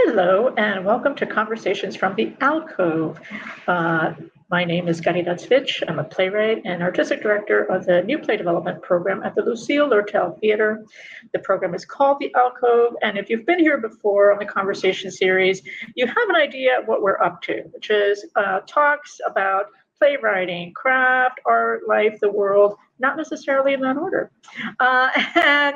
Hello, and welcome to Conversations from the Alcove. My name is Caridad Svich. I'm a playwright and artistic director of the New Play Development Program at the Lucille Lortel Theater. The program is called the Alcove, and if you've been here before on the Conversation series, you have an idea of what we're up to, which is talks about playwriting, craft, art, life, the world, not necessarily in that order. I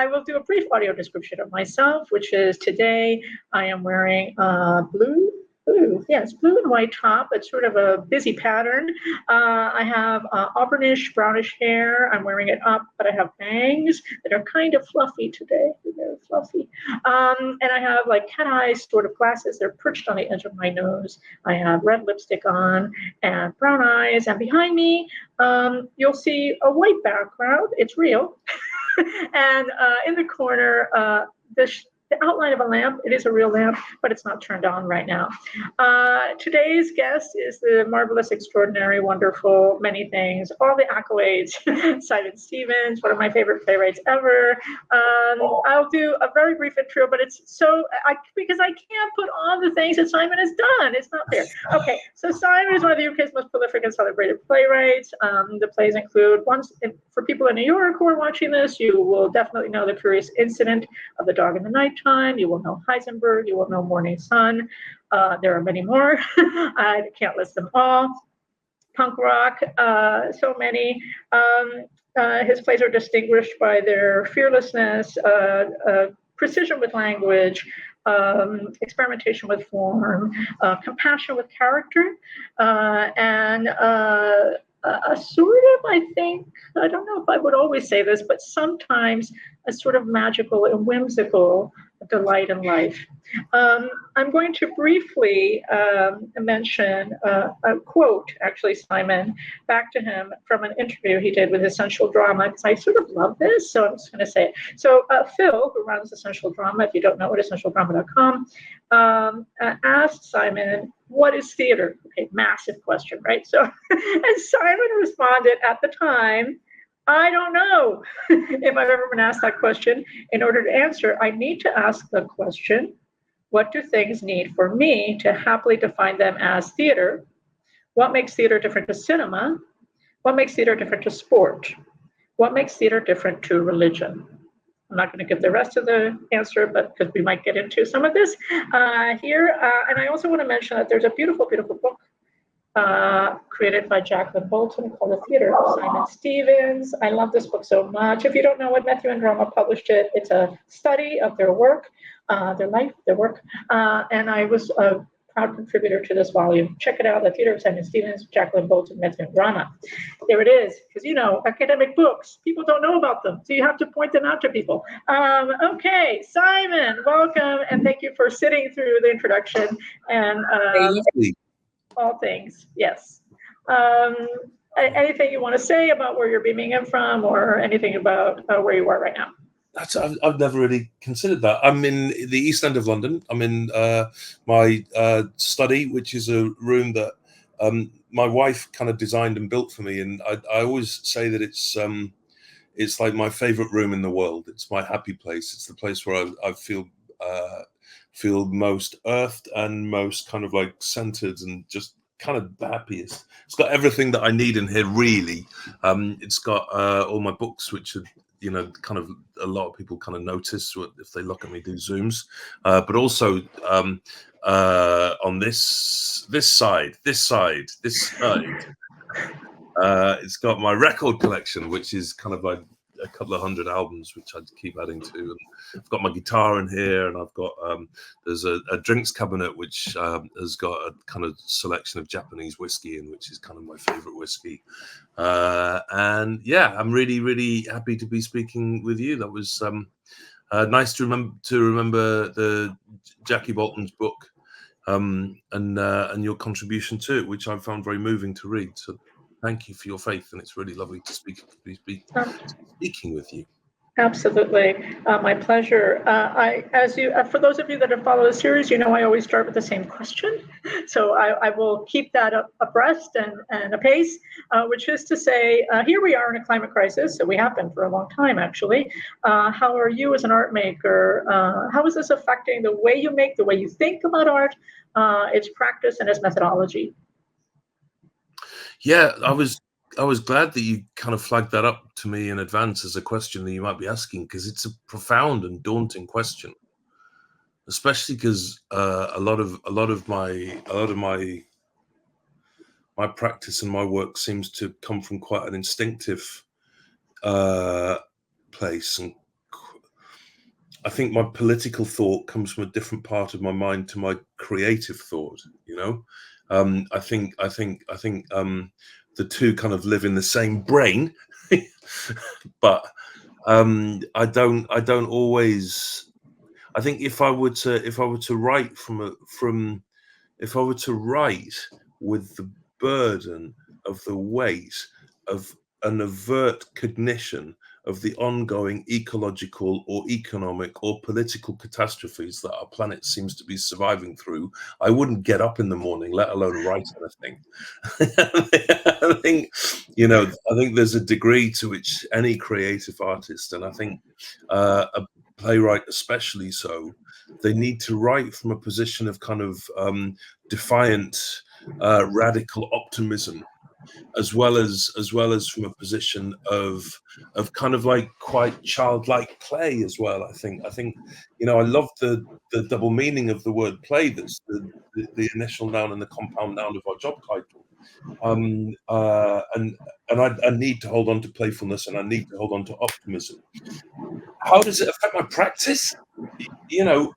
will do a brief audio description of myself, which is today I am wearing blue and white top. It's sort of a busy pattern. I have auburnish, brownish hair. I'm wearing it up, but I have bangs that are kind of fluffy today. They're fluffy. And I have like cat eyes sort of glasses. They're perched on the edge of my nose. I have red lipstick on and brown eyes. And behind me, you'll see a white background. It's real. And in the corner, the outline of a lamp. It is a real lamp, but it's not turned on right now. Today's guest is the marvelous, extraordinary, wonderful, many things, all the accolades, Simon Stevens, one of my favorite playwrights ever. I'll do a very brief intro, but it's because I can't put all the things that Simon has done. It's not fair. Okay, so Simon is one of the UK's most prolific and celebrated playwrights. The plays include for people in New York who are watching this, you will definitely know The Curious Incident of the Dog in the Nighttime. You will know Heisenberg. You will know Morning Sun. There are many more. I can't list them all. Punk rock, so many. His plays are distinguished by their fearlessness, precision with language, experimentation with form, compassion with character, and a sort of, I think, I don't know if I would always say this, but sometimes a sort of magical and whimsical delight in life. I'm going to briefly mention a quote, actually, Simon, back to him from an interview he did with Essential Drama, because I sort of love this, so I'm just going to say it. So Phil, who runs Essential Drama, if you don't know it, essentialdrama.com, asked Simon, what is theater? Okay, massive question, right? So, and Simon responded at the time, I don't know if I've ever been asked that question. In order to answer, I need to ask the question, what do things need for me to happily define them as theater? What makes theater different to cinema? What makes theater different to sport? What makes theater different to religion? I'm not going to give the rest of the answer, but because we might get into some of this here. And I also want to mention that there's a beautiful, beautiful book created by Jacqueline Bolton called The Theater of Simon Stevens. I love this book so much. If you don't know it, Matthew and Drama published it. It's a study of their work, their life, their work. And I was a proud contributor to this volume. Check it out, The Theater of Simon Stevens, Jacqueline Bolton, Matthew and Drama. There it is. Because, academic books, people don't know about them. So you have to point them out to people. Okay, Simon, welcome. And thank you for sitting through the introduction. And all things, yes. Anything you want to say about where you're beaming in from, or anything about where you are right now? I've never really considered that. I'm in the East End of London. I'm in my study, which is a room that my wife kind of designed and built for me. And I always say that it's like my favorite room in the world. It's my happy place. It's the place where I feel most earthed and most kind of like centered and just kind of the happiest. It's got everything that I need in here, really. It's got all my books, which are, kind of a lot of people kind of notice if they look at me do Zooms, but also on this side, it's got my record collection, which is kind of like a couple of hundred albums, which I keep adding to. And I've got my guitar in here, and I've got there's a drinks cabinet which has got a kind of selection of Japanese whiskey in, which is kind of my favorite whiskey. And yeah, I'm really, really happy to be speaking with you. That was nice to remember the Jackie Bolton's book and your contribution to it, which I found very moving to read. So thank you for your faith, and it's really lovely to be speaking with you. Absolutely, my pleasure. For those of you that have followed the series, you know I always start with the same question, so I will keep that abreast and apace, which is to say, here we are in a climate crisis, so we have been for a long time actually. How are you as an art maker? How is this affecting the way you make, the way you think about art, its practice and its methodology? Yeah, I was glad that you kind of flagged that up to me in advance as a question that you might be asking, because it's a profound and daunting question, especially because a lot of my practice and my work seems to come from quite an instinctive place, and I think my political thought comes from a different part of my mind to my creative thought. You know, I think the two kind of live in the same brain, but I don't always. I think if I were to write if I were to write with the burden of the weight of an overt cognition of the ongoing ecological or economic or political catastrophes that our planet seems to be surviving through, I wouldn't get up in the morning, let alone write anything. I think, I think there's a degree to which any creative artist, and I think a playwright especially so, they need to write from a position of kind of defiant, radical optimism, as well as from a position of kind of like quite childlike play as well. I think I love the double meaning of the word play. That's the initial noun and the compound noun of our job title. And I need to hold on to playfulness, and I need to hold on to optimism. How does it affect my practice? The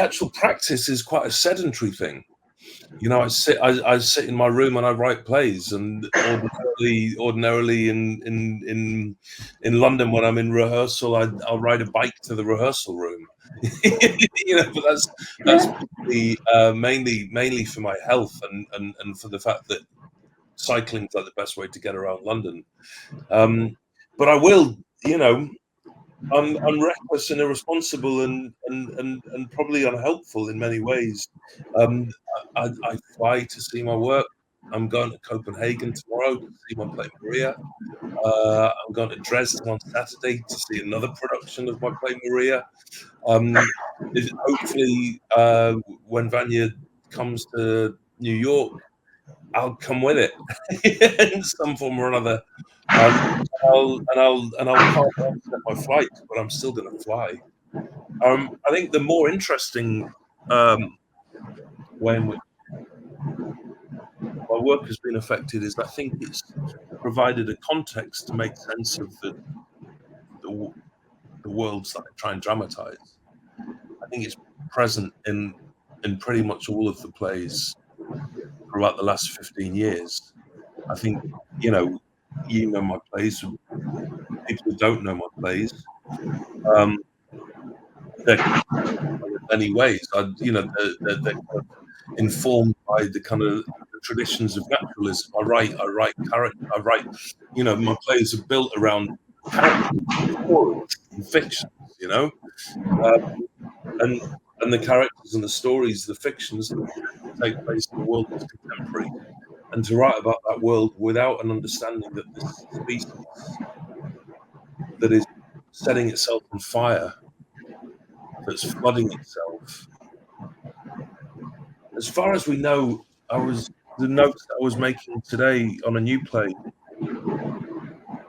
actual practice is quite a sedentary thing. I sit in my room and I write plays, and ordinarily in London when I'm in rehearsal, I'll ride a bike to the rehearsal room. But that's mainly for my health and for the fact that cycling's like the best way to get around London. But I will, I'm reckless and irresponsible and probably unhelpful in many ways. I fly to see my work. I'm going to Copenhagen tomorrow to see my play Maria. I'm going to Dresden on Saturday to see another production of my play Maria. Hopefully, when Vanya comes to New York, I'll come with it in some form or another. I'll call set my flight, but I'm still going to fly. I think the more interesting way in which my work has been affected is I think it's provided a context to make sense of the worlds that I try and dramatize. I think it's present in pretty much all of the plays throughout the last 15 years. I think, my plays. People who don't know my plays, they're in many ways, they're kind of informed by the kind of the traditions of naturalism. I write character. My plays are built around characters and fictions, and the characters and the stories, the fictions take place in the world that's contemporary. And to write about that world without an understanding that this species that is setting itself on fire, that's flooding itself. As far as we know, the notes that I was making today on a new play.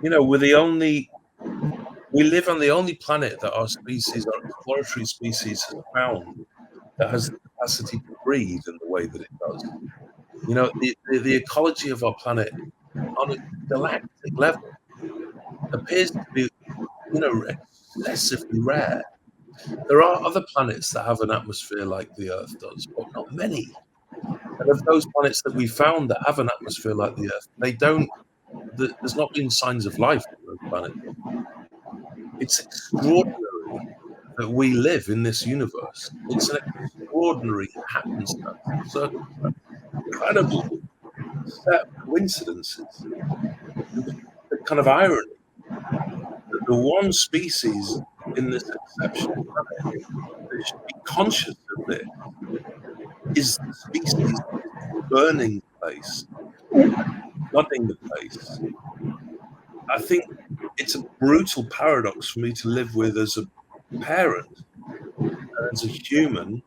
We live on the only planet that our exploratory species, has found that has the capacity to breathe in the way that it does. The ecology of our planet on a galactic level appears to be, excessively rare. There are other planets that have an atmosphere like the Earth does, but not many. And of those planets that we found that have an atmosphere like the Earth, there's not been signs of life on those planets. It's extraordinary that we live in this universe. It's an extraordinary happenstance, circumstance, incredible set of coincidences. The kind of irony that the one species in this exceptional planet that should be conscious of this is the species burning the place, flooding the place. I think it's a brutal paradox for me to live with as a parent and as a human.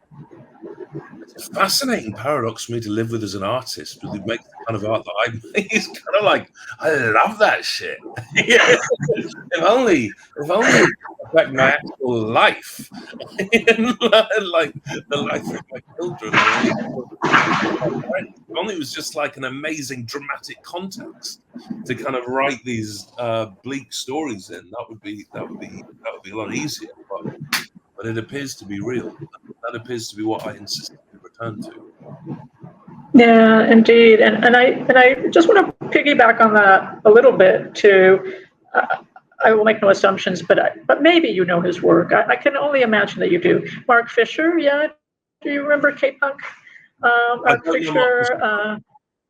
It's a fascinating paradox for me to live with as an artist, because it makes the kind of art that I make. It's kind of like, I love that shit. if only it affect my actual life, like the life of my children. If only it was just like an amazing dramatic context to kind of write these bleak stories in. That would be a lot easier. But it appears to be real. That appears to be what I insist to return to. Yeah, indeed. And I just want to piggyback on that a little bit too. I will make no assumptions, but maybe you know his work. I can only imagine that you do. Mark Fisher, yeah. Do you remember K-Punk? Mark Fisher.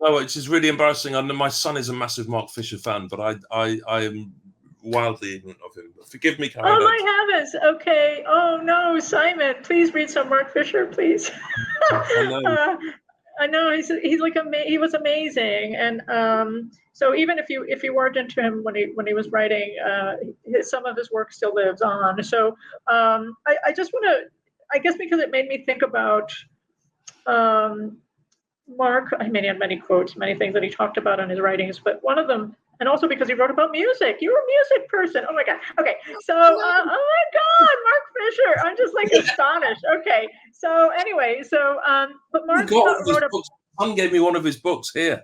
No, it's just really embarrassing. My son is a massive Mark Fisher fan, but I am wildly ignorant of him. Forgive me, Caridad. Oh my heavens! Okay. Oh no, Simon, please read some Mark Fisher, please. I know he's like he was amazing, and so even if you weren't into him when he was writing, some of his work still lives on. So I just want to, I guess, because it made me think about Mark. I mean, he had many quotes, many things that he talked about in his writings, but one of them. And also because he wrote about music. You're a music person. Oh my God. Okay. So, oh my God, Mark Fisher. I'm just like astonished. Okay. So anyway, but Mark wrote a book. Son gave me one of his books here.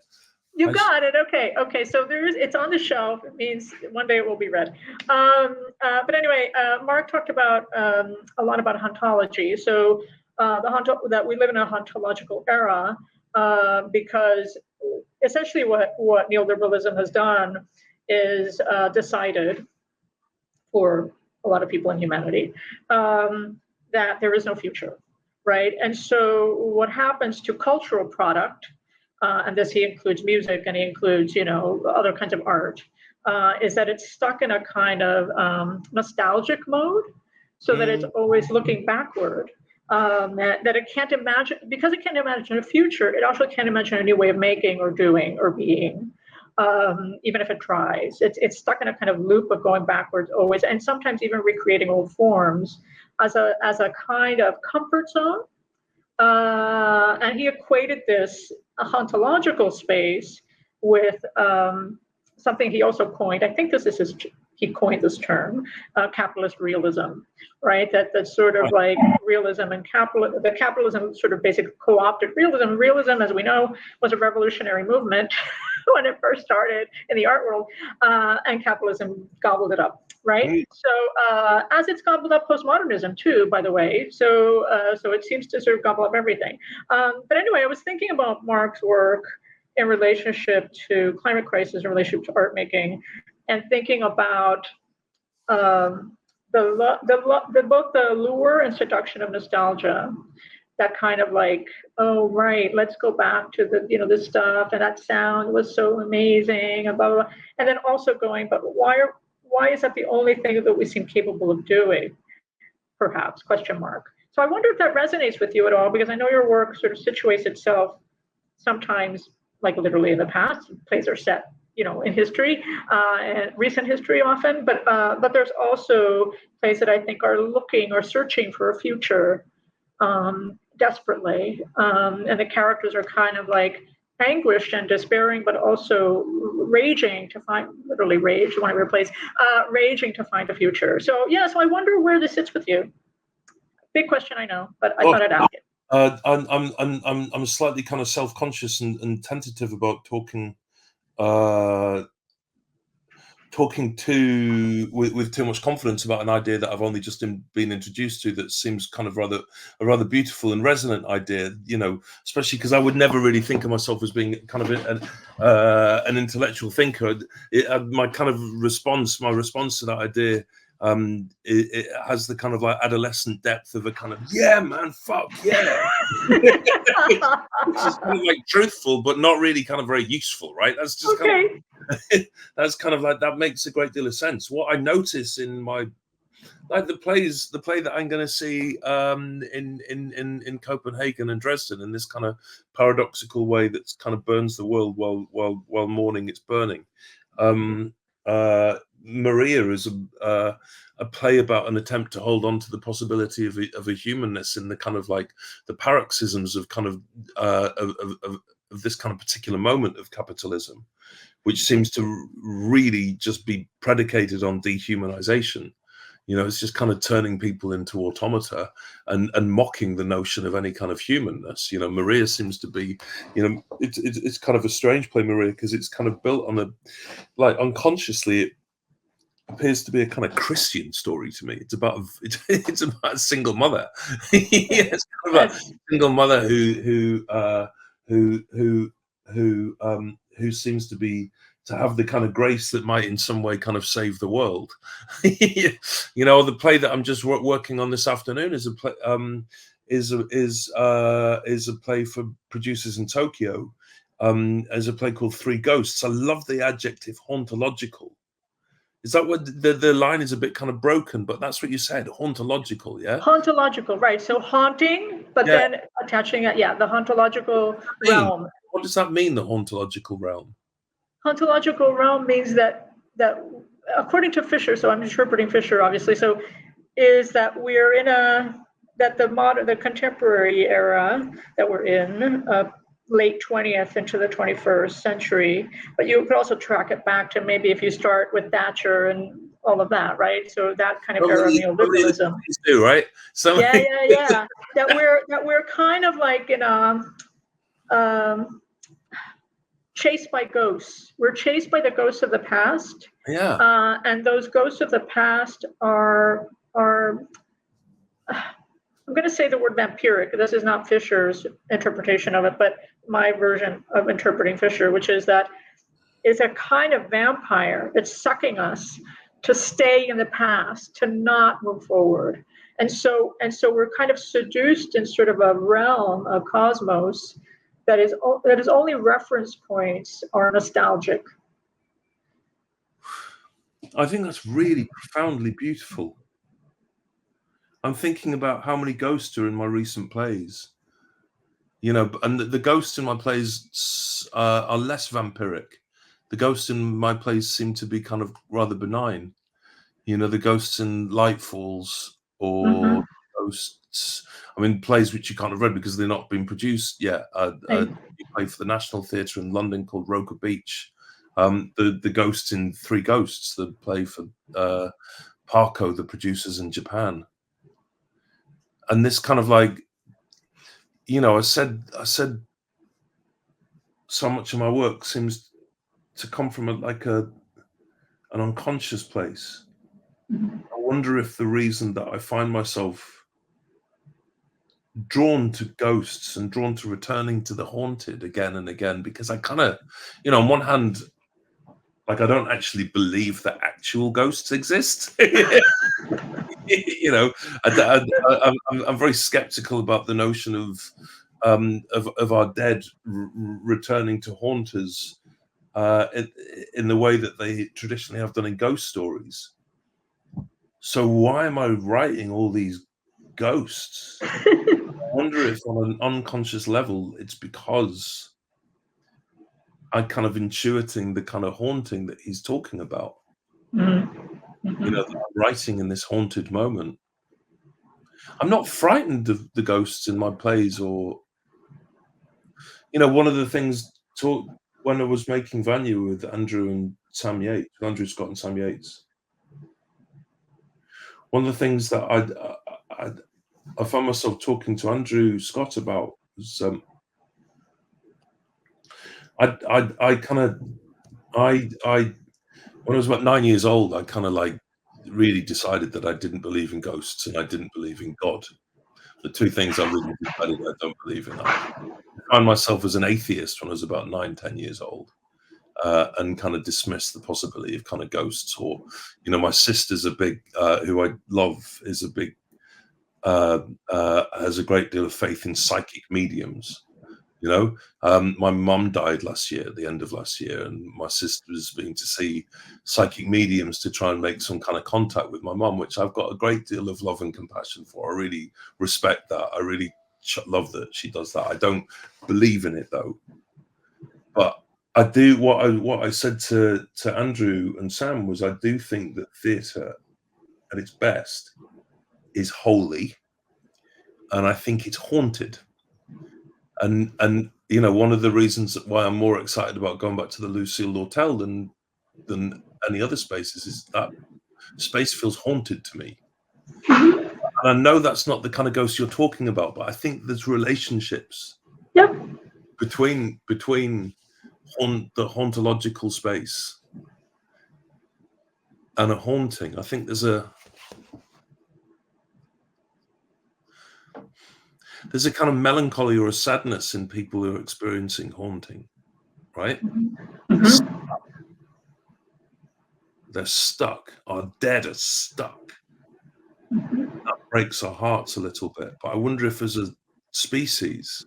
You got it. Okay. Okay. So it's on the shelf. It means one day it will be read. But anyway, Mark talked about a lot about hauntology. So that we live in a hauntological era because essentially what neoliberalism has done is decided for a lot of people in humanity that there is no future, right? And so what happens to cultural product, and this he includes music and he includes, other kinds of art, is that it's stuck in a kind of nostalgic mode, so that it's always looking backward. That it can't imagine, because it can't imagine a future, it also can't imagine a new way of making or doing or being, even if it tries. It's stuck in a kind of loop of going backwards always, and sometimes even recreating old forms as a kind of comfort zone. And he equated this hauntological space with something he also coined. I think he coined this term, capitalist realism, right? That's sort of like realism and the capitalism sort of basically co-opted realism. Realism, as we know, was a revolutionary movement when it first started in the art world, and capitalism gobbled it up, right? So as it's gobbled up postmodernism too, by the way. So it seems to sort of gobble up everything. But anyway, I was thinking about Mark's work in relationship to climate crisis, in relationship to art making, and thinking about both the lure and seduction of nostalgia, that kind of like, oh right, let's go back to this stuff, and that sound was so amazing, and blah, blah, blah. And then also going, but why is that the only thing that we seem capable of doing? Perhaps, question mark. So I wonder if that resonates with you at all, because I know your work sort of situates itself sometimes, like literally in the past. Plays are set in history, and recent history often, but there's also plays that I think are looking or searching for a future desperately, and the characters are kind of like anguished and despairing, but also raging to find, literally rage, you want to replace, raging to find a future. So I wonder where this sits with you. Big question, I know, but I thought I'd ask it. I'm slightly kind of self-conscious and tentative about talking with too much confidence about an idea that I've only just been introduced to, that seems kind of a rather beautiful and resonant idea, especially because I would never really think of myself as being kind of an intellectual thinker. My response to that idea it has the kind of like adolescent depth of a kind of, yeah, man, fuck yeah. Which is kind of like truthful, but not really kind of very useful, right? That's just kind of, that's kind of like, that makes a great deal of sense. What I notice in my, like the play that I'm going to see in Copenhagen and Dresden, in this kind of paradoxical way that's kind of burns the world while mourning its burning. Maria is a play about an attempt to hold on to the possibility of a humanness in the kind of like the paroxysms of kind of this kind of particular moment of capitalism, which seems to really just be predicated on dehumanization. You know, it's just kind of turning people into automata and mocking the notion of any kind of humanness. You know, Maria seems to be, you know, it's kind of a strange play, Maria, because it's kind of built on a, like, unconsciously, it appears to be a kind of Christian story to me. It's about it's about a single mother. Yeah, it's kind of a single mother who seems to have the kind of grace that might in some way kind of save the world. You know, the play that I'm just working on this afternoon is a play is a play for producers in Tokyo, as a play called Three Ghosts. I love the adjective hauntological. Is that what the line is a bit kind of broken, but that's what you said, hauntological, yeah? Hauntological, right. So haunting, but then attaching it, the hauntological realm. What does that mean, the hauntological realm? Hauntological realm means that according to Fisher, so I'm interpreting Fisher obviously, so is that we're in the contemporary era that we're in, late 20th into the 21st century, but you could also track it back to maybe if you start with Thatcher and all of that, right? So that kind of era of neoliberalism. Do, right? So yeah. that we're kind of like in a chased by ghosts. We're chased by the ghosts of the past. Yeah. And those ghosts of the past are I'm going to say the word vampiric. This is not Fisher's interpretation of it, but my version of interpreting Fisher, which is that it's a kind of vampire. It's sucking us to stay in the past, to not move forward. And so we're kind of seduced in sort of a realm, a cosmos that is only reference points are nostalgic. I think that's really profoundly beautiful. I'm thinking about how many ghosts are in my recent plays, you know, and the ghosts in my plays are less vampiric. The ghosts in my plays seem to be kind of rather benign. You know, the ghosts in Light Falls or ghosts, I mean, plays which you can't have read because they're not being produced yet. You play for the National Theatre in London called Roker Beach. The ghosts in Three Ghosts, the play for Parco, the producers in Japan. And this kind of like, you know, I said so much of my work seems to come from an unconscious place. I wonder if the reason that I find myself drawn to ghosts and drawn to returning to the haunted again and again, because I kind of, you know, on one hand, like I don't actually believe that actual ghosts exist. You know, I'm very skeptical about the notion of our dead returning to haunt us in the way that they traditionally have done in ghost stories. So why am I writing all these ghosts? I wonder if on an unconscious level, it's because I'm kind of intuiting the kind of haunting that he's talking about. You know, I'm writing in this haunted moment. I'm not frightened of the ghosts in my plays, or, you know, one of the things when I was making Vanya with Andrew and Sam Yates, Andrew Scott and Sam Yates, one of the things that I found myself talking to Andrew Scott about was when I was about 9 years old, I kind of like really decided that I didn't believe in ghosts and I didn't believe in God. The two things I really decided I don't believe in. I found myself as an atheist when I was about 9, 10 years old. and kind of dismiss the possibility of kind of ghosts. Or, you know, my sister's a big, who I love, is a big, has a great deal of faith in psychic mediums. You know, my mum died last year, at the end of last year, and my sister was been to see psychic mediums to try and make some kind of contact with my mum, which I've got a great deal of love and compassion for. I really respect that. I really love that she does that. I don't believe in it though, but I do. What I said to Andrew and Sam was, I do think that theatre at its best is holy, and I think it's haunted. And you know, one of the reasons why I'm more excited about going back to the Lucille Lortel than any other spaces is that space feels haunted to me. And I know that's not the kind of ghost you're talking about, but I think there's relationships between the hauntological space and a haunting. I think there's a kind of melancholy or a sadness in people who are experiencing haunting, right? They're stuck. Our dead are stuck. That breaks our hearts a little bit. But I wonder if as a species,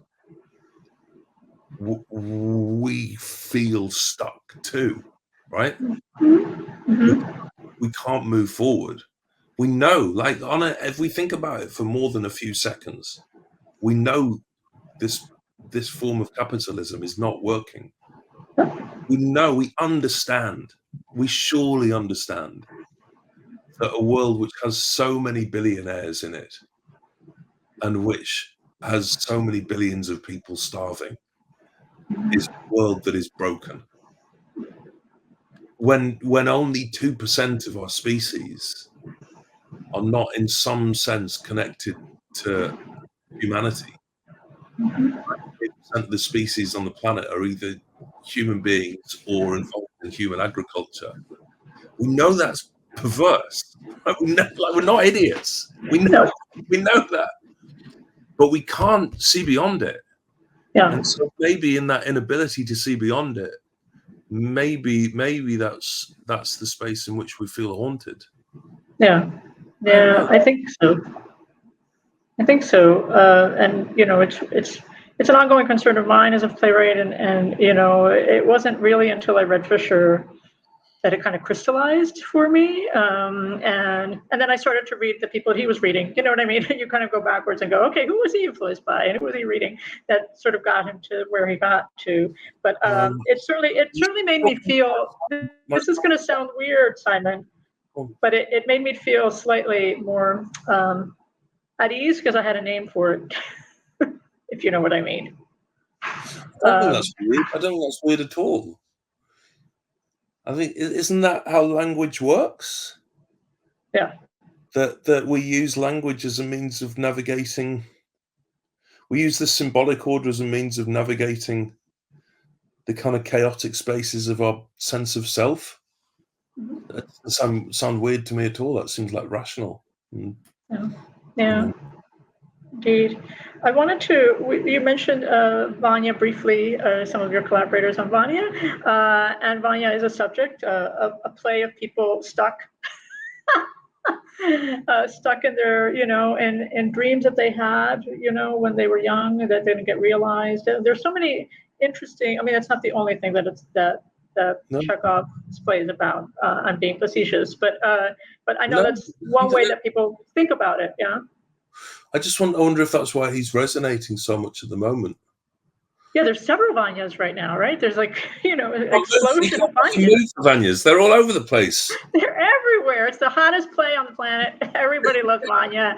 we feel stuck too, right? We can't move forward. We know, like, if we think about it for more than a few seconds, we know this form of capitalism is not working. We know, we understand, we surely understand that a world which has so many billionaires in it and which has so many billions of people starving is a world that is broken. When only 2% of our species are not in some sense connected to humanity, 8% of the species on the planet are either human beings or involved in human agriculture. We know that's perverse. We know, like, we're not idiots. We know that, but we can't see beyond it. Yeah. And so maybe in that inability to see beyond it, maybe that's the space in which we feel haunted. Yeah, I think so. And you know, it's an ongoing concern of mine as a playwright, and you know, it wasn't really until I read Fisher that it kind of crystallized for me. And then I started to read the people he was reading. You know what I mean? You kind of go backwards and go, okay, who was he influenced by, and who was he reading? That sort of got him to where he got to. But it certainly made me feel. This is going to sound weird, Simon, but it made me feel slightly more at ease because I had a name for it. If you know what I mean. I don't think that's weird. I don't think that's weird at all. I think, isn't that how language works? Yeah. That we use language as a means of navigating. We use the symbolic order as a means of navigating the kind of chaotic spaces of our sense of self. That doesn't sound weird to me at all. That seems like rational. Yeah. Indeed. I wanted to, you mentioned Vanya briefly, some of your collaborators on Vanya, and Vanya is a subject, a play of people stuck, stuck in their, you know, in dreams that they had, you know, when they were young that didn't get realized. There's so many interesting, I mean, that's not the only thing that Chekhov's play is about. I'm being facetious, but I know that's one way that people think about it, yeah? I wonder if that's why he's resonating so much at the moment. Yeah, there's several Vanyas right now, right? There's like, you know, an explosion of Vanyas. They're all over the place. They're everywhere. It's the hottest play on the planet. Everybody loves Vanya.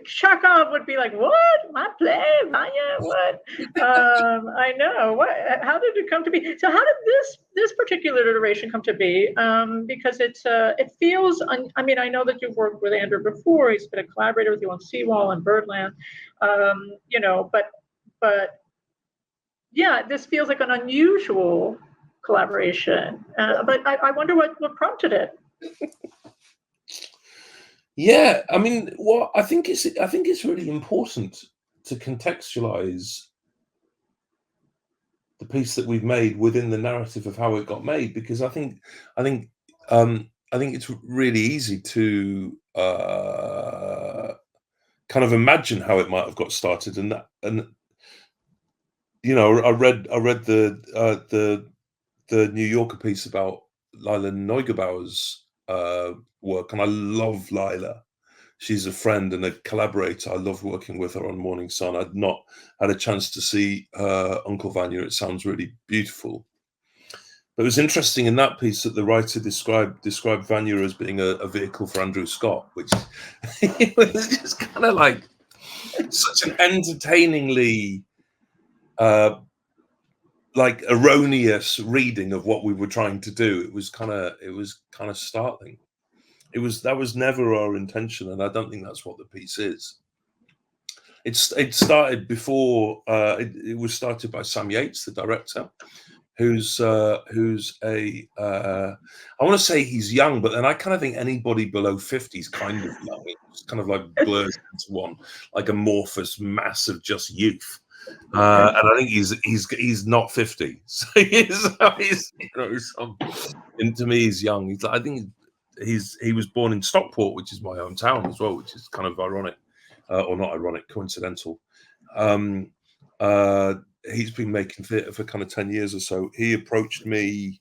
Chekhov would be like, what? My play, Vanya? What? I know. What? How did it come to be? So how did this particular iteration come to be? Because it feels. I mean, I know that you've worked with Andrew before. He's been a collaborator with you on SEA WALL and BIRDLAND. You know, but. Yeah, this feels like an unusual collaboration, but I wonder what prompted it. Yeah, I mean, I think it's really important to contextualize the piece that we've made within the narrative of how it got made, because I think it's really easy to kind of imagine how it might have got started, and you know, I read the New Yorker piece about Lila Neugebauer's work, and I love Lila. She's a friend and a collaborator. I love working with her on Morning Sun. I'd not had a chance to see Uncle Vanya. It sounds really beautiful. But it was interesting in that piece that the writer described Vanya as being a vehicle for Andrew Scott, which it was just kind of like such an entertainingly like erroneous reading of what we were trying to do. It was kind of startling. That was never our intention, and I don't think that's what the piece is. It started before it was started by Sam Yates, the director, who's I want to say he's young, but then I kind of think anybody below 50 is kind of young. It's kind of like blurs into one, like amorphous mass of just youth. And I think he's not 50, so he's you know, and to me he's young. I think he was born in Stockport, which is my hometown as well, which is kind of ironic, or not ironic, coincidental. He's been making theatre for kind of 10 years or so. He approached me.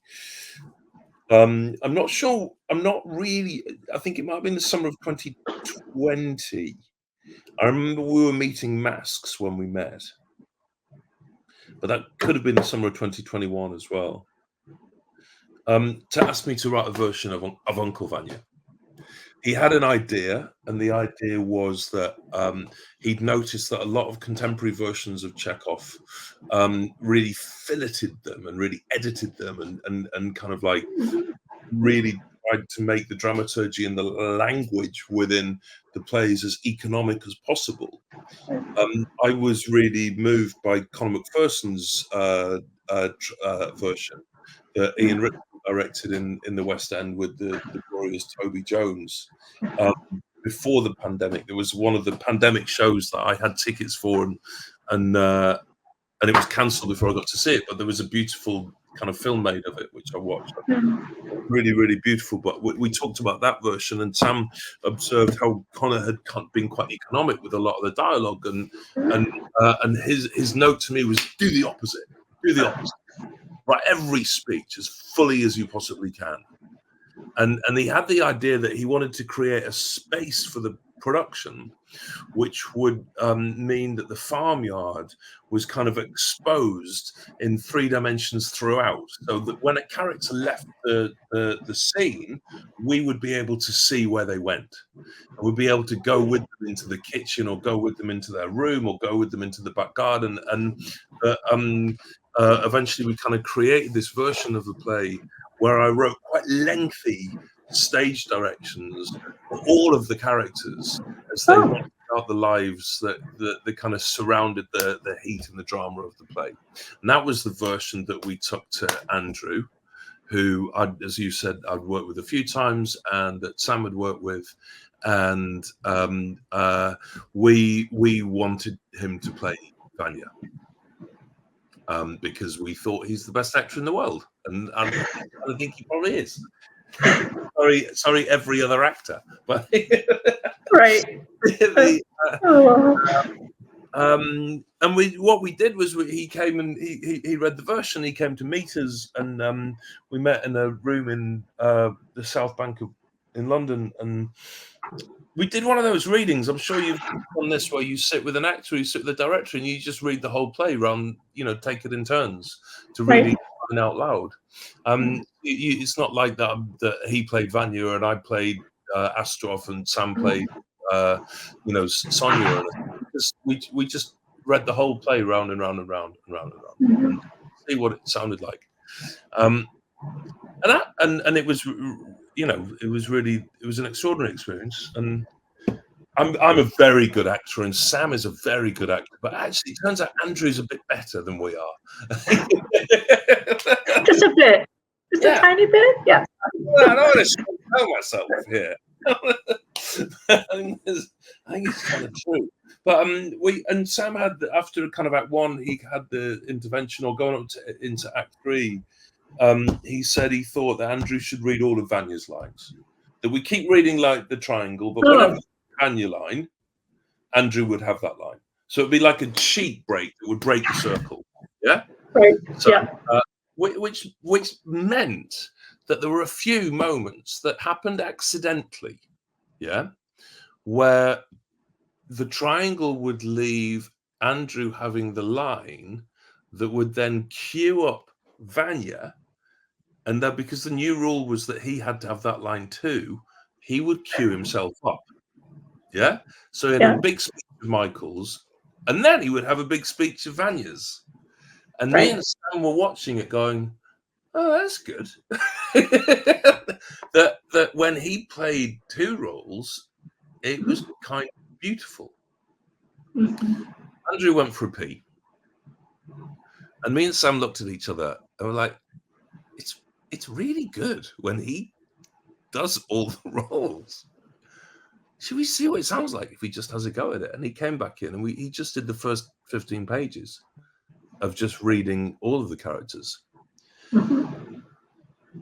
I'm not sure. I'm not really. I think it might have been the summer of 2020. I remember we were meeting Masks when we met, but that could have been the summer of 2021 as well. To ask me to write a version of Uncle Vanya. He had an idea, and the idea was that he'd noticed that a lot of contemporary versions of Chekhov really filleted them and really edited them and kind of like really tried to make the dramaturgy and the language within the plays as economic as possible. I was really moved by Conor McPherson's version that Ian Richardson directed in the West End with the glorious Toby Jones. Before the pandemic, there was one of the pandemic shows that I had tickets for, and it was cancelled before I got to see it. But there was a beautiful kind of film made of it, which I watched. Really, really beautiful. But we talked about that version, and Sam observed how Conor had been quite economic with a lot of the dialogue, and his note to me was, do the opposite. Do the opposite. Write every speech as fully as you possibly can. And he had the idea that he wanted to create a space for the production, which would mean that the farmyard was kind of exposed in 3 dimensions throughout, so that when a character left the scene, we would be able to see where they went. And we'd be able to go with them into the kitchen, or go with them into their room, or go with them into the back garden. And eventually we kind of created this version of the play where I wrote quite lengthy stage directions for all of the characters as they went out the lives that kind of surrounded the heat and the drama of the play. And that was the version that we took to Andrew, who, as you said, I'd worked with a few times, and that Sam had worked with. And we wanted him to play Vanya. Because we thought he's the best actor in the world, and I think he probably is. sorry, every other actor, but right. And what we did was he came and he read the version. He came to meet us, and we met in a room in the South Bank in London, and we did one of those readings. I'm sure you've done this, where you sit with an actor, you sit with the director, and you just read the whole play round, take it in turns to read it out loud. It's not like that he played Vanya and I played Astrov and Sam played Sonia. We just read the whole play round and round and round and round and round, and see what it sounded like. And it was, it was an extraordinary experience. And I'm a very good actor, and Sam is a very good actor, but actually it turns out Andrew's a bit better than we are. Just a bit. Just a tiny bit? Yeah. Well, I don't want to show myself here. I think it's kind of true. But Sam had, after kind of Act 1, he had the intervention, or going up into Act 3. He said he thought that Andrew should read all of Vanya's lines. That we keep reading like the triangle, but whenever Vanya line, Andrew would have that line. So it'd be like a cheat break that would break the circle. Yeah. Right. So, yeah. Which meant that there were a few moments that happened accidentally, yeah, where the triangle would leave Andrew having the line that would then cue up Vanya, and that because the new rule was that he had to have that line too, he would cue himself up, yeah. So he had a big speech of Michael's, and then he would have a big speech of Vanya's, and me and Sam were watching it, going, "Oh, that's good." that when he played two roles, it was kind of beautiful. Andrew went for a pee, and me and Sam looked at each other and were like, "It's really good when he does all the roles. Should we see what it sounds like if he just has a go at it?" And he came back in, and he just did the first 15 pages of just reading all of the characters.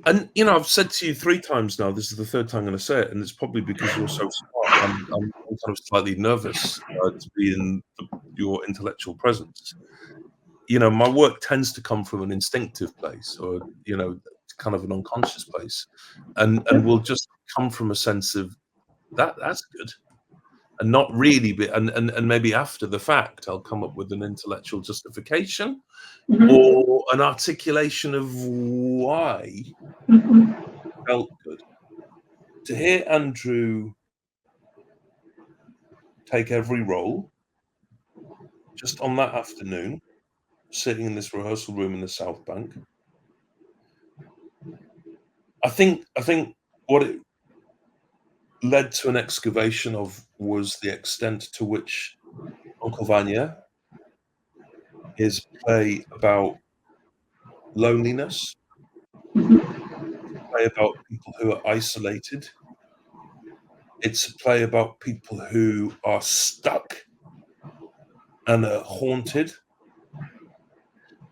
And, you know, I've said to you 3 times now, this is the 3rd time I'm going to say it, and it's probably because you're so smart. I'm kind of slightly nervous to be in your intellectual presence. You know, my work tends to come from an instinctive place, or, you know, kind of an unconscious place, and will just come from a sense of that's good, and not really be, and maybe after the fact I'll come up with an intellectual justification or an articulation of why it felt good. To hear Andrew take every role just on that afternoon, sitting in this rehearsal room in the South Bank, I think what it led to an excavation of was the extent to which Uncle Vanya, his play about loneliness, play about people who are isolated. It's a play about people who are stuck and are haunted.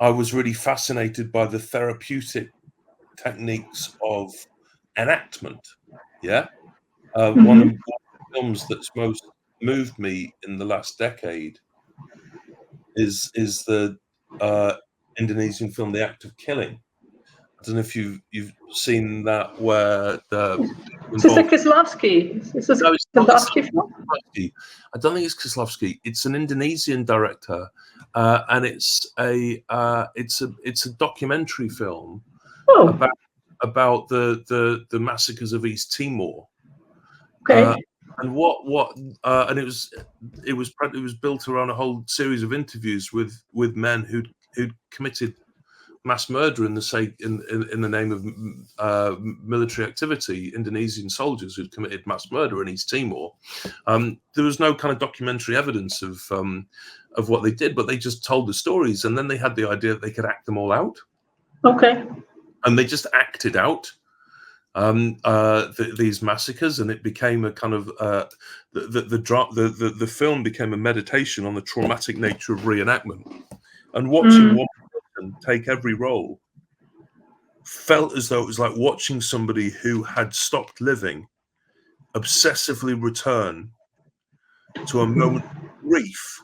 I was really fascinated by the therapeutic techniques of enactment. Yeah. One of the films that's most moved me in the last decade is the Indonesian film The Act of Killing. I don't know if you've seen that, where the Is this a Kieslowski? Is this a Kieslowski film? I don't think it's Kieslowski. It's an Indonesian director, and it's a documentary film about the massacres of East Timor. Okay. And and it was built around a whole series of interviews with men who'd committed mass murder in the name of military activity. Indonesian soldiers who'd committed mass murder in East Timor. There was no kind of documentary evidence of what they did, but they just told the stories, and then they had the idea that they could act them all out. Okay. And they just acted out these massacres, and it became a kind of the film became a meditation on the traumatic nature of reenactment. And watching one person take every role felt as though it was like watching somebody who had stopped living obsessively return to a moment of grief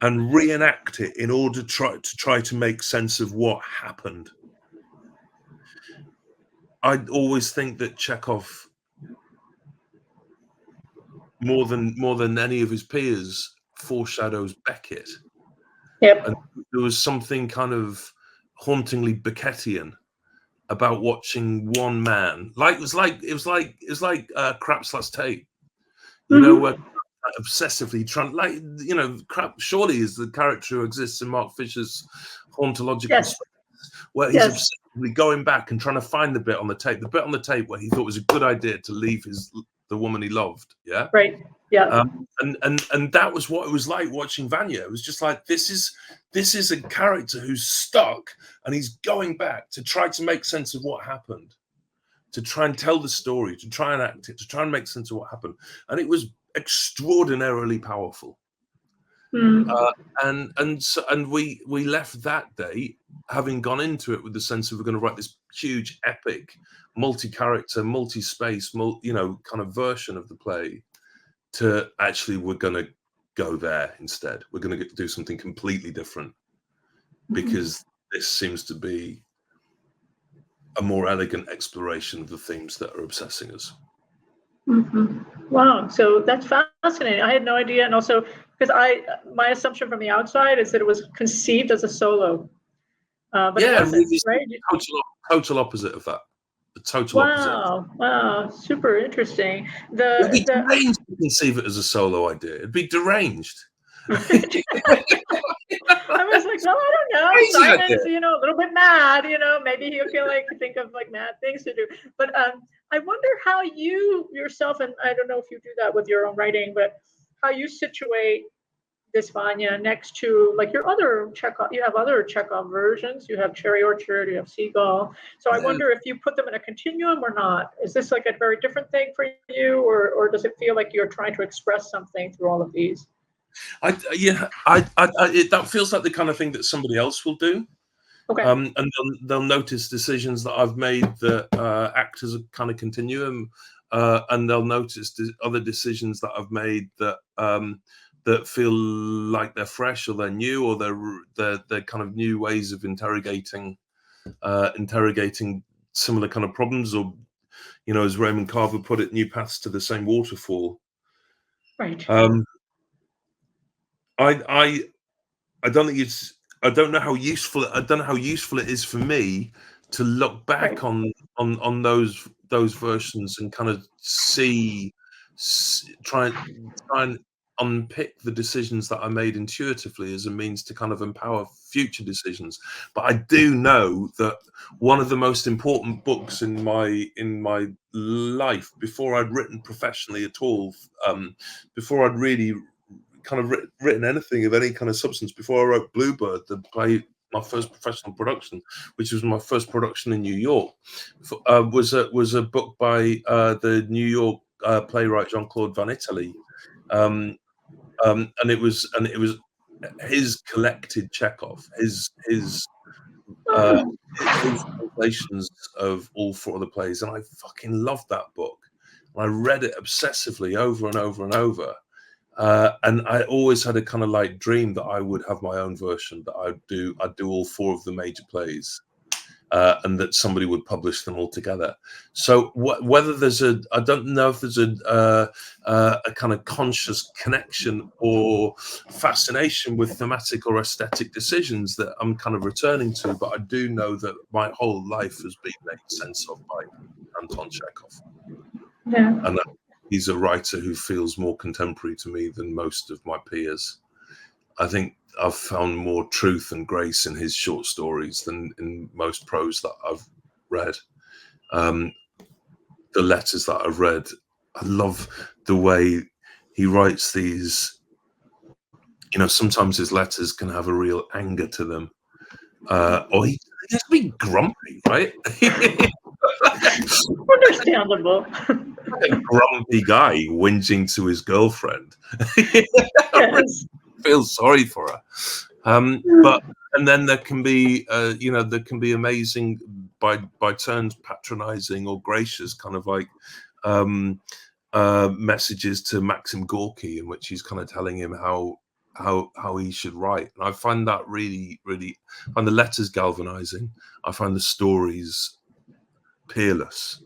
and reenact it in order to try to make sense of what happened. I always think that Chekhov, more than any of his peers, foreshadows Beckett. Yep. And there was something kind of hauntingly Beckettian about watching one man. It was like Krapp's Last Tape, you know, where obsessively trying, like, you know, Krapp surely is the character who exists in Mark Fisher's Hauntological space, where he's obsessively going back and trying to find the bit on the tape where he thought was a good idea to leave the woman he loved. Yeah. Right. Yeah. And that was what it was like watching Vanya. It was just like, this is a character who's stuck, and he's going back to try to make sense of what happened, to try and tell the story, to try and act it, to try and make sense of what happened. And it was extraordinarily powerful. And we left that day having gone into it with the sense of we're going to write this huge, epic, multi-character, multi-space, kind of version of the play, to actually we're going to go there instead. We're going to do something completely different, because this seems to be a more elegant exploration of the themes that are obsessing us. Wow, so that's fascinating. I had no idea, and also because my assumption from the outside is that it was conceived as a solo, but it wasn't, right? Total opposite of that. The total opposite. Wow, super interesting. It'd be deranged to conceive it as a solo idea. It'd be deranged. I was like, well, I don't know. Simon's, a little bit mad. Maybe he can think of mad things to do. But I wonder how you yourself, and I don't know if you do that with your own writing, but how you situate this Vanya next to your other Chekhov. You have other Chekhov versions. You have Cherry Orchard. You have Seagull. So I wonder if you put them in a continuum or not. Is this a very different thing for you, or does it feel like you're trying to express something through all of these? That feels like the kind of thing that somebody else will do. Okay. And they'll notice decisions that I've made that act as a kind of continuum, and they'll notice other decisions that I've made that that feel like they're fresh, or they're new, or they're kind of new ways of interrogating similar kind of problems, or as Raymond Carver put it, new paths to the same waterfall. Right. I don't think it's. I don't know how useful it is for me to look back on those versions and kind of try and unpick the decisions that I made intuitively as a means to kind of empower future decisions. But I do know that one of the most important books in my life, before I'd written professionally at all, before I'd really kind of written anything of any kind of substance, before I wrote Bluebird, the play, my first professional production, which was my first production in New York, was a book by the New York playwright Jean-Claude Van Italy, and it was his collected Chekhov, his translations of all four of the plays, and I fucking loved that book. And I read it obsessively over and over and over. And I always had a kind of dream that I would have my own version, that I'd do all four of the major plays, and that somebody would publish them all together. So whether I don't know if there's a kind of conscious connection or fascination with thematic or aesthetic decisions that I'm kind of returning to, but I do know that my whole life has been made sense of by Anton Chekhov. Yeah. And he's a writer who feels more contemporary to me than most of my peers. I think I've found more truth and grace in his short stories than in most prose that I've read. The letters that I've read, I love the way he writes these. Sometimes his letters can have a real anger to them, or he can be grumpy, right? Understandable. A grumpy guy whinging to his girlfriend. Yes. Feel sorry for her. And then there can be amazing, by turns patronizing or gracious, kind of messages to Maxim Gorky, in which he's kind of telling him how he should write. And I find that really, really, I find the letters galvanizing. I find the stories peerless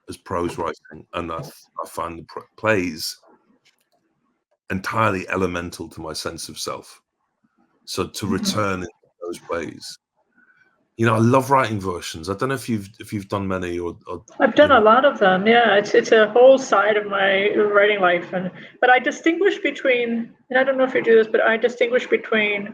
as prose writing, and I find the plays entirely elemental to my sense of self. So to return in those plays, I love writing versions. I don't know if you've done many, or I've done a lot of them. Yeah, it's a whole side of my writing life, but I distinguish between, and I don't know if you do this, but I distinguish between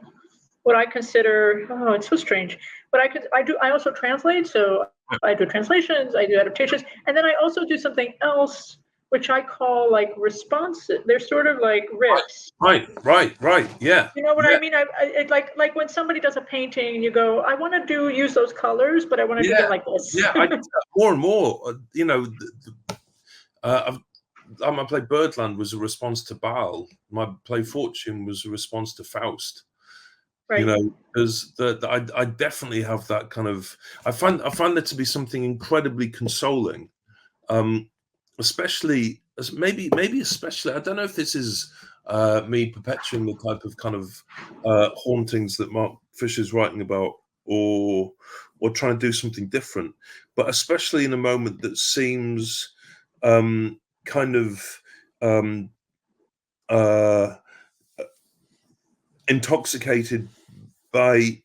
what I consider. Oh, it's so strange. But I also translate. So I do translations, I do adaptations, and then I also do something else, which I call like responsive. They're sort of like riffs. Right. Yeah. You know what Yeah. I mean? Like when somebody does a painting and you go, I want to use those colors, but I want to do them like this. Yeah, I do that more and more. You know, my play Birdland was a response to Baal. My play Fortune was a response to Faust. Right. You know, because I definitely have that kind of. I find there to be something incredibly consoling, especially especially. I don't know if this is me perpetuating the type of kind of hauntings that Mark Fisher's writing about, or trying to do something different, but especially in a moment that seems kind of intoxicated by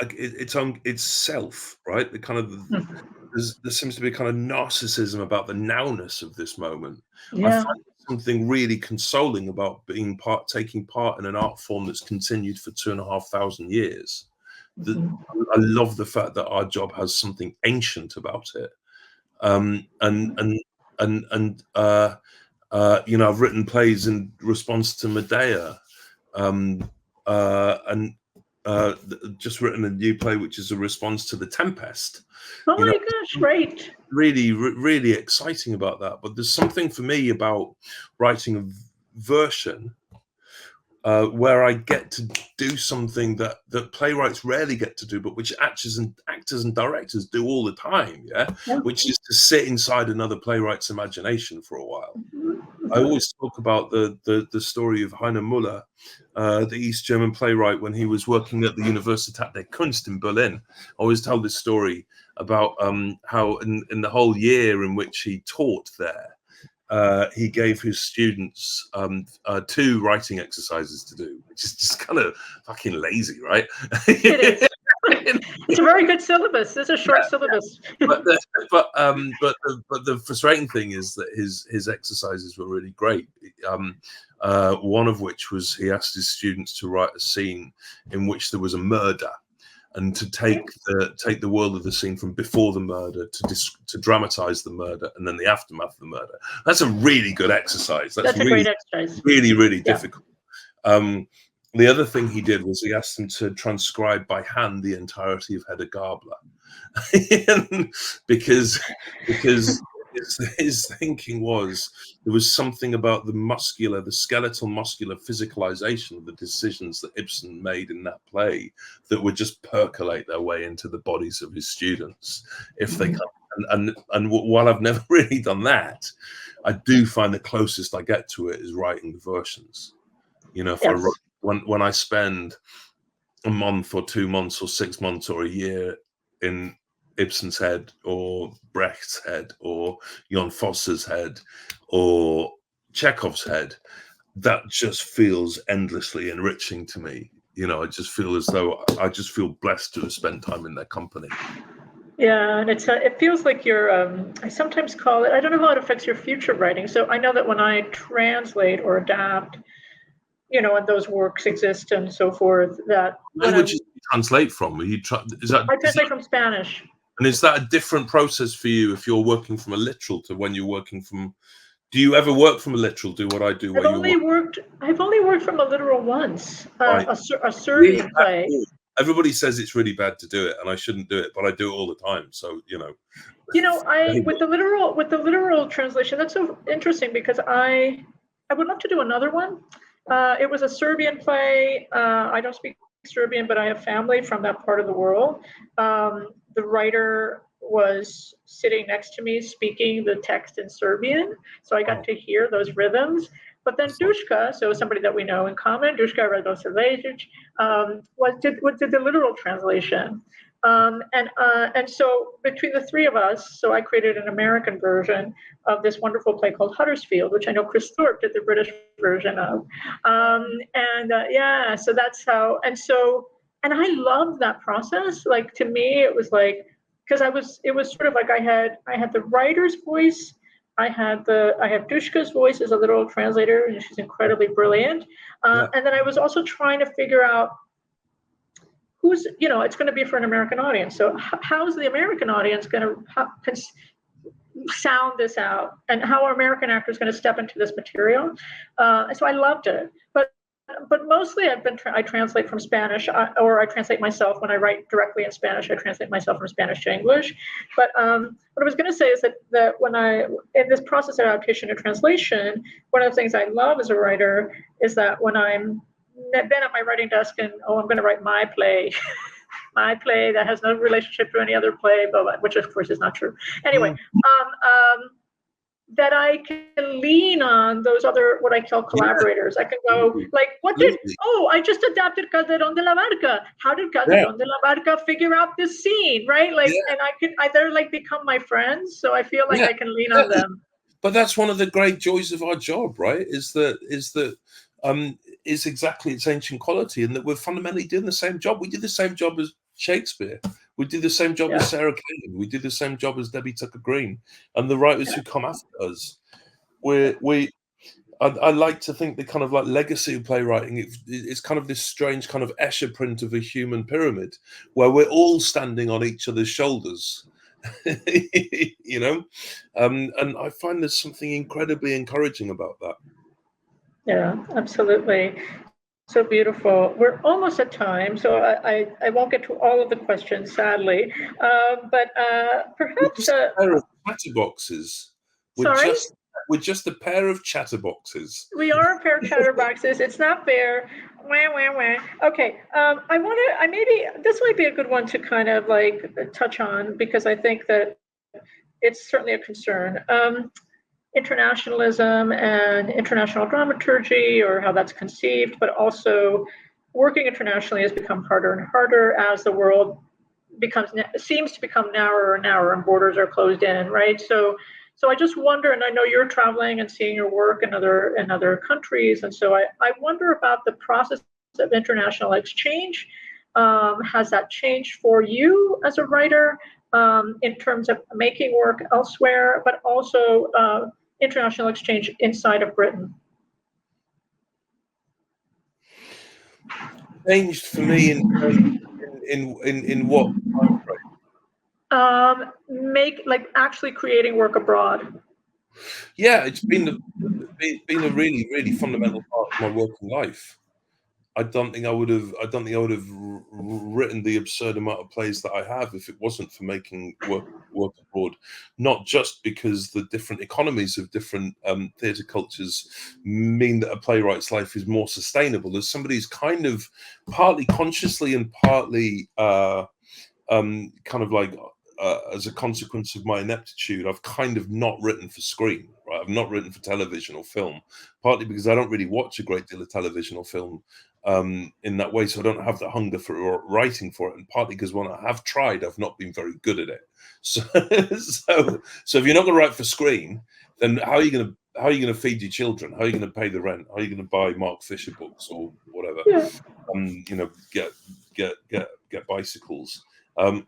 its self, right? The kind of there seems to be a kind of narcissism about the nowness of this moment. Yeah. I find something really consoling about taking part in an art form that's continued for 2,500 years. I love the fact that our job has something ancient about it. You know, I've written plays in response to Medea, and just written a new play which is a response to The Tempest. Oh my gosh, right. Really exciting about that. But there's something for me about writing a version where I get to do something that playwrights rarely get to do, but which actors and directors do all the time, which is to sit inside another playwright's imagination for a while. I always talk about the story of Heiner Müller, the East German playwright, when he was working at the Universität der Kunst in Berlin. I always tell this story about how in the whole year in which he taught there, he gave his students 2 writing exercises to do, which is just kind of fucking lazy, right? It is. It's a very good syllabus. It's a short syllabus. But the frustrating thing is that his exercises were really great. One of which was he asked his students to write a scene in which there was a murder, and to take the world of the scene from before the murder to dramatize the murder and then the aftermath of the murder. That's a really good exercise. That's a great exercise. Really difficult. The other thing he did was he asked them to transcribe by hand the entirety of Hedda Gabler, because his thinking was there was something about the skeletal muscular physicalization of the decisions that Ibsen made in that play that would just percolate their way into the bodies of his students if they come. And while I've never really done that, I do find the closest I get to it is writing the versions. You know, if I write, when I spend a month or 2 months or 6 months or a year in Ibsen's head or Brecht's head or Jon Fosse's head or Chekhov's head, that just feels endlessly enriching to me. You know, I just feel as though I just feel blessed to have spent time in their company. Yeah, and it feels like you're, I sometimes call it, I don't know how it affects your future writing. So I know that when I translate or adapt, you know, and those works exist and so forth, that language you translate from? I translate from Spanish. And is that a different process for you if you're working from a literal to when you're working from? Do you ever work from a literal? Do what I do? I've only worked from a literal once. Right. A Serbian play. Everybody says it's really bad to do it, and I shouldn't do it, but I do it all the time. So you know. With the literal translation, that's so interesting because I would love to do another one. It was a Serbian play. I don't speak Serbian, but I have family from that part of the world. The writer was sitting next to me speaking the text in Serbian, so I got to hear those rhythms. But then Duška, so somebody that we know in common, Duška Svich, did the literal translation. And so between the 3 of us, so I created an American version of this wonderful play called Huddersfield, which I know Chris Thorpe did the British version of. So that's how, and I loved that process. Like, to me, it was like, because it was sort of like I had the writer's voice, I have Duška's voice as a literal translator, and she's incredibly brilliant. And then I was also trying to figure out who's, you know, it's going to be for an American audience. So how's the American audience going to, sound this out, and how are American actors going to step into this material? So I loved it, but mostly I translate from Spanish, or I translate myself when I write directly in Spanish. I translate myself from Spanish to English. But what I was going to say is that when in this process of adaptation and translation, one of the things I love as a writer is that when I'm been at my writing desk and I'm going to write my play, my play that has no relationship to any other play, but which of course is not true. Anyway, that I can lean on those other, what I call collaborators. I can go like, I just adapted Calderón de la Barca. How did Calderón de la Barca figure out this scene, right? Like, and they're like become my friends. So I feel like I can lean on them. But that's one of the great joys of our job, right? Is exactly its ancient quality, and that we're fundamentally doing the same job. We do the same job as Shakespeare. We do the same job as Sarah Kane. We do the same job as Debbie Tucker Green, and the writers who come after us. I like to think the kind of like legacy of playwriting. It's kind of this strange kind of Escher print of a human pyramid, where we're all standing on each other's shoulders. You know, and I find there's something incredibly encouraging about that. Yeah, absolutely. So beautiful. We're almost at time, so I won't get to all of the questions, sadly. But perhaps a pair of chatterboxes. Sorry? We're just a pair of chatterboxes. We are a pair of chatterboxes. It's not fair. Wah, wah, wah. Okay. Maybe this might be a good one to kind of like touch on, because I think that it's certainly a concern. Internationalism and international dramaturgy, or how that's conceived, but also working internationally has become harder and harder as the world seems to become narrower and narrower, and borders are closed in, right? So I just wonder, and I know you're traveling and seeing your work in other countries, and so I wonder about the process of international exchange. Has that changed for you as a writer in terms of making work elsewhere, but also international exchange inside of Britain? Changed for me in what? Actually creating work abroad. Yeah, it's been a really, really fundamental part of my working life. I don't think I would have written the absurd amount of plays that I have if it wasn't for making work abroad. Not just because the different economies of different theatre cultures mean that a playwright's life is more sustainable. As somebody who's kind of partly consciously and partly kind of like as a consequence of my ineptitude, I've kind of not written for screen, right? I've not written for television or film, partly because I don't really watch a great deal of television or film in that way, so I don't have the hunger for writing for it, and partly because when I have tried, I've not been very good at it. So if you're not going to write for screen, then how are you going to feed your children? How are you going to pay the rent? How are you going to buy Mark Fisher books or whatever? Yeah. Get bicycles. And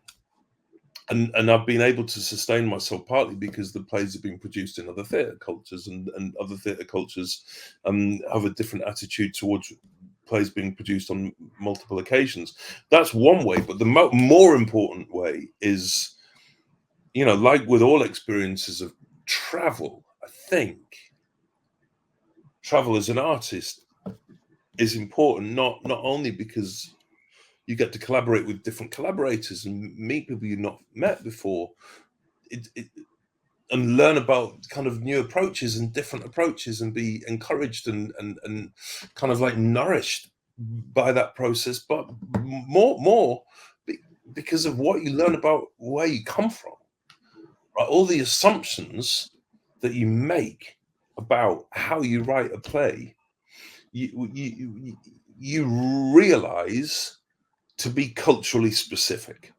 I've been able to sustain myself partly because the plays have been produced in other theatre cultures, and other theatre cultures have a different attitude towards plays being produced on multiple occasions. That's one way, but the more important way is, like with all experiences of travel, I think travel as an artist is important, not only because you get to collaborate with different collaborators and meet people you've not met before, and learn about kind of new approaches and different approaches, and be encouraged and kind of like nourished by that process, but more because of what you learn about where you come from, right? All the assumptions that you make about how you write a play, you realize to be culturally specific,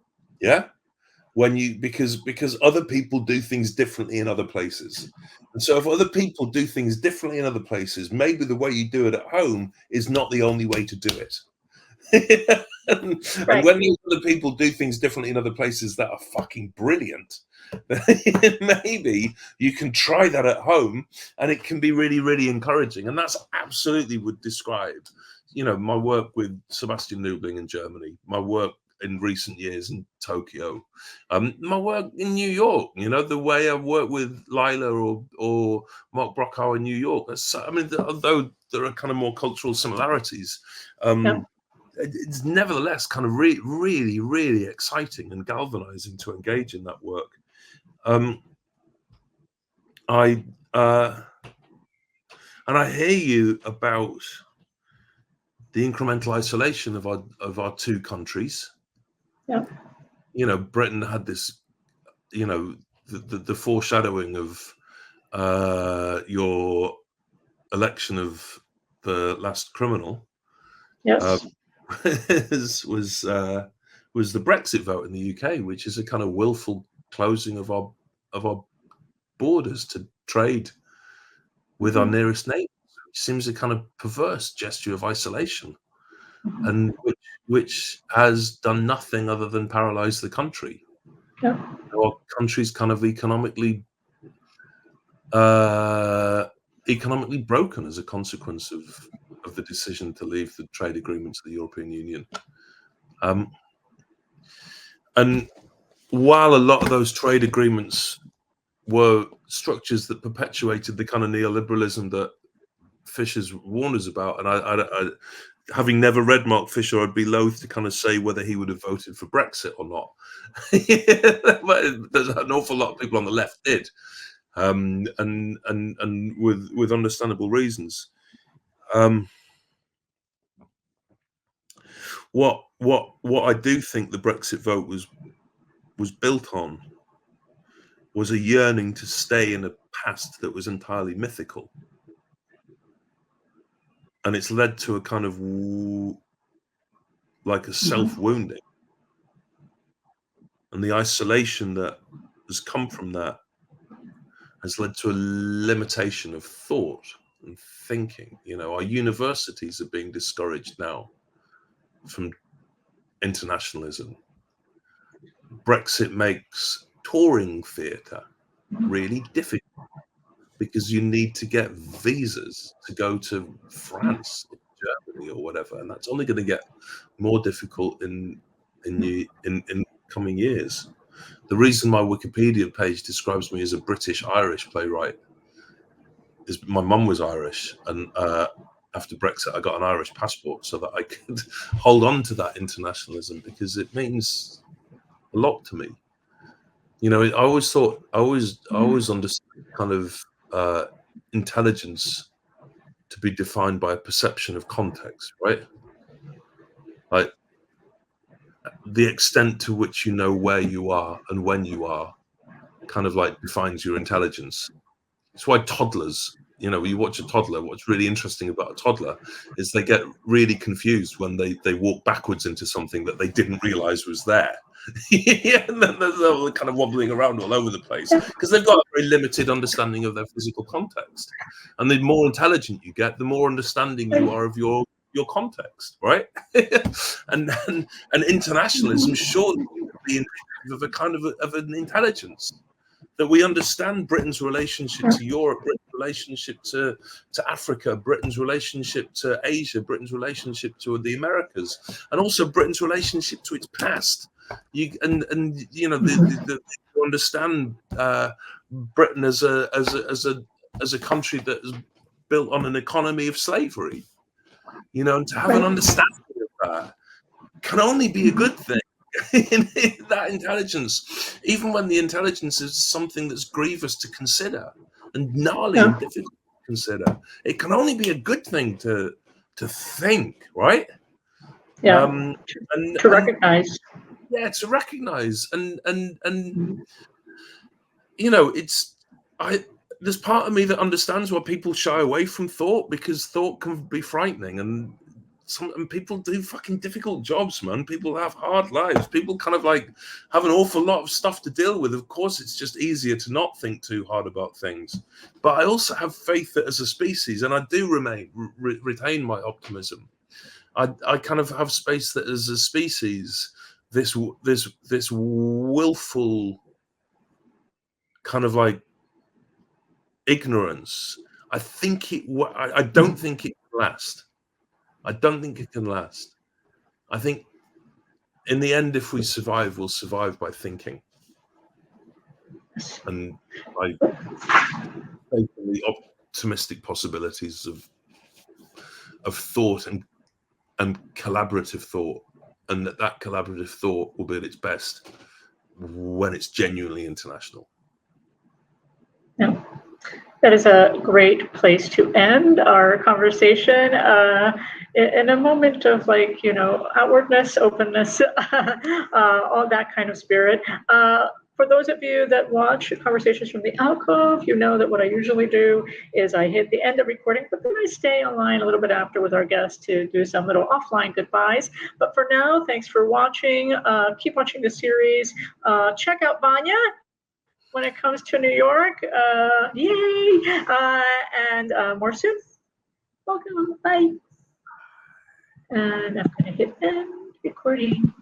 because other people do things differently in other places, and so if other people do things differently in other places, maybe the way you do it at home is not the only way to do it. And when these other people do things differently in other places that are fucking brilliant, maybe you can try that at home, and it can be really, really encouraging. And that's absolutely would describe my work with Sebastian Nubling in Germany, my work in recent years in Tokyo. My work in New York, you know, the way I've worked with Lila or Mark Brockhow in New York. I mean, although there are kind of more cultural similarities, it's nevertheless kind of really, really exciting and galvanizing to engage in that work. And I hear you about the incremental isolation of our two countries. Yeah. You know, Britain had this, you know, the foreshadowing of your election of the last criminal. Yes. was the Brexit vote in the UK, which is a kind of willful closing of our borders to trade with our nearest neighbours. It seems a kind of perverse gesture of isolation, and which has done nothing other than paralyze the country. Yeah. Our country's kind of economically broken as a consequence of the decision to leave the trade agreement to the European Union. And while a lot of those trade agreements were structures that perpetuated the kind of neoliberalism that Fisher's warned us about, and I having never read Mark Fisher, I'd be loath to kind of say whether he would have voted for Brexit or not. But there's an awful lot of people on the left did, and with understandable reasons. What I do think the Brexit vote was built on was a yearning to stay in a past that was entirely mythical. And it's led to a kind of like a self-wounding. And the isolation that has come from that has led to a limitation of thought and thinking. You know, our universities are being discouraged now from internationalism. Brexit makes touring theatre really difficult because you need to get visas to go to France, Germany, or whatever, and that's only going to get more difficult in coming years. The reason my Wikipedia page describes me as a British-Irish playwright is my mum was Irish, and after Brexit, I got an Irish passport so that I could hold on to that internationalism because it means a lot to me. You know, I always understood kind of intelligence to be defined by a perception of context, right? Like the extent to which you know where you are and when you are kind of like defines your intelligence. It's why toddlers, you know, when you watch a toddler, what's really interesting about a toddler is they get really confused when they walk backwards into something that they didn't realize was there. And then they're kind of wobbling around all over the place because they've got a very limited understanding of their physical context. And the more intelligent you get, the more understanding you are of your context, right? and internationalism surely would be indicative of a kind of an intelligence that we understand Britain's relationship to Europe, Britain's relationship to Africa, Britain's relationship to Asia, Britain's relationship to the Americas, and also Britain's relationship to its past. You understand Britain as a country that is built on an economy of slavery. You know, and to have an understanding of that can only be a good thing. That intelligence, even when the intelligence is something that's grievous to consider and gnarly and difficult to consider, it can only be a good thing to think, right? Yeah. To recognize. Yeah, to recognize and you know, there's part of me that understands why people shy away from thought, because thought can be frightening, and people do fucking difficult jobs, man. People have hard lives. People kind of like have an awful lot of stuff to deal with. Of course, it's just easier to not think too hard about things. But I also have faith that as a species, and I do retain my optimism, I kind of have space that as a species, this willful kind of like ignorance, I don't think it can last. I don't think it can last. I think in the end, if we survive, we'll survive by thinking and by taking the optimistic possibilities of thought and collaborative thought, and that collaborative thought will be at its best when it's genuinely international. Yeah. That is a great place to end our conversation in a moment of, like, outwardness, openness, all that kind of spirit. For those of you that watch Conversations from the Alcove, you know that what I usually do is I hit the end of recording, but then I stay online a little bit after with our guests to do some little offline goodbyes. But for now, thanks for watching. Keep watching the series. Check out Vanya when it comes to New York. Yay! And more soon. Welcome. Bye. And I'm going to hit end recording.